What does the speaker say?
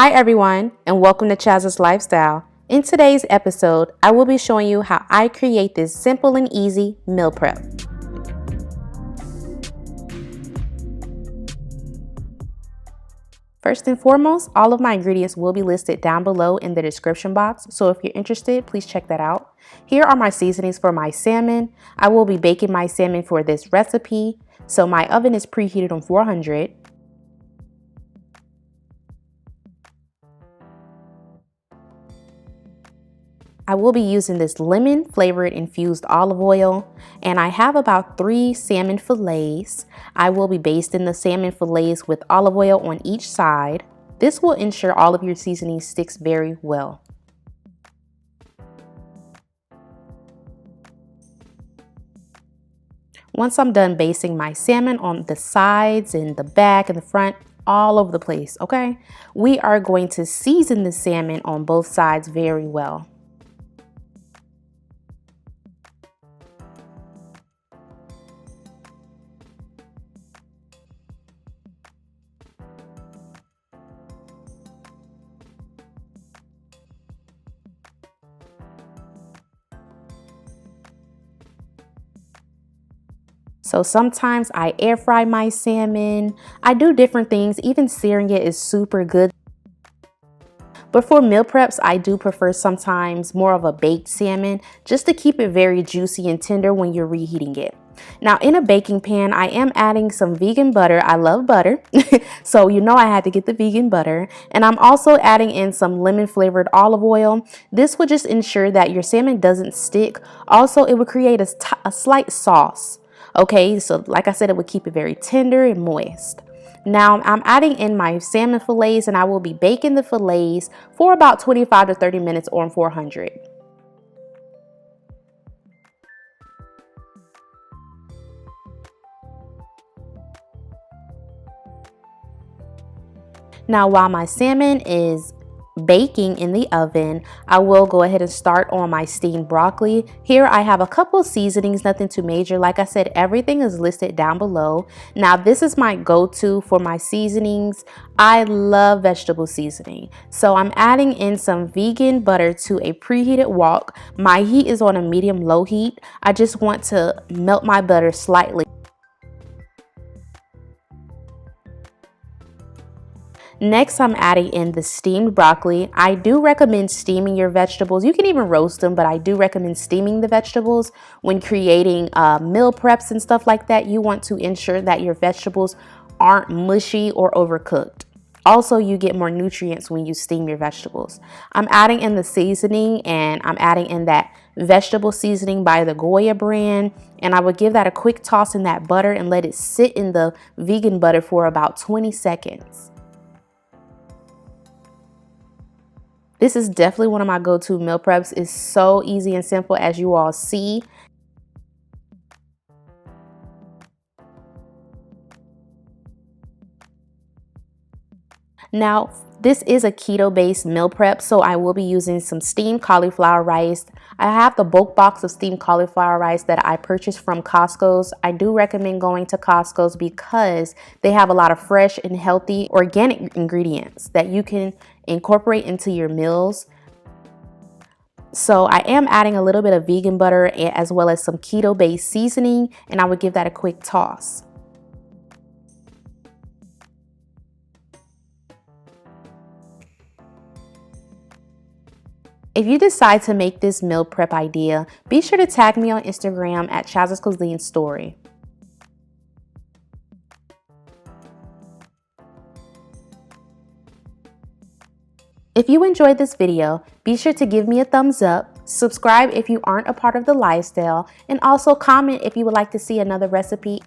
Hi everyone, and welcome to Chaz's Lifestyle. In today's episode, I will be showing you how I create this simple and easy meal prep. First and foremost, all of my ingredients will be listed down below in the description box, so if you're interested, please check that out. Here are my seasonings for my salmon. I will be baking my salmon for this recipe, so my oven is preheated on 400. I will be using this lemon flavored infused olive oil, and I have about 3 salmon fillets. I will be basting the salmon fillets with olive oil on each side. This will ensure all of your seasoning sticks very well. Once I'm done basting my salmon on the sides and the back and the front, all over the place, okay? We are going to season the salmon on both sides very well. So sometimes I air fry my salmon. I do different things. Even searing it is super good. But for meal preps, I do prefer sometimes more of a baked salmon just to keep it very juicy and tender when you're reheating it. Now in a baking pan, I am adding some vegan butter. I love butter, so you know I had to get the vegan butter. And I'm also adding in some lemon flavored olive oil. This would just ensure that your salmon doesn't stick. Also, it would create a slight sauce. Okay, so like I said, it would keep it very tender and moist. Now I'm adding in my salmon fillets, and I will be baking the fillets for about 25 to 30 minutes on 400. Now while my salmon is baking in the oven, I will go ahead and start on my steamed broccoli. Here I have a couple seasonings, nothing too major. Like I said, everything is listed down below. Now this is my go-to for my seasonings. I love vegetable seasoning. So I'm adding in some vegan butter to a preheated wok. My heat is on a medium-low heat. I just want to melt my butter slightly. Next, I'm adding in the steamed broccoli. I do recommend steaming your vegetables. You can even roast them, but I do recommend steaming the vegetables when creating meal preps and stuff like that. You want to ensure that your vegetables aren't mushy or overcooked. Also, you get more nutrients when you steam your vegetables. I'm adding in the seasoning, and I'm adding in that vegetable seasoning by the Goya brand. And I would give that a quick toss in that butter and let it sit in the vegan butter for about 20 seconds. This is definitely one of my go-to meal preps. It's so easy and simple, as you all see. Now, this is a keto-based meal prep, so I will be using some steamed cauliflower rice. I have the bulk box of steamed cauliflower rice that I purchased from Costco's. I do recommend going to Costco's because they have a lot of fresh and healthy organic ingredients that you can incorporate into your meals. So I am adding a little bit of vegan butter as well as some keto-based seasoning, and I would give that a quick toss. If you decide to make this meal prep idea, be sure to tag me on Instagram at Chaz's Cuisine Story. If you enjoyed this video, be sure to give me a thumbs up, subscribe if you aren't a part of the lifestyle, and also comment if you would like to see another recipe.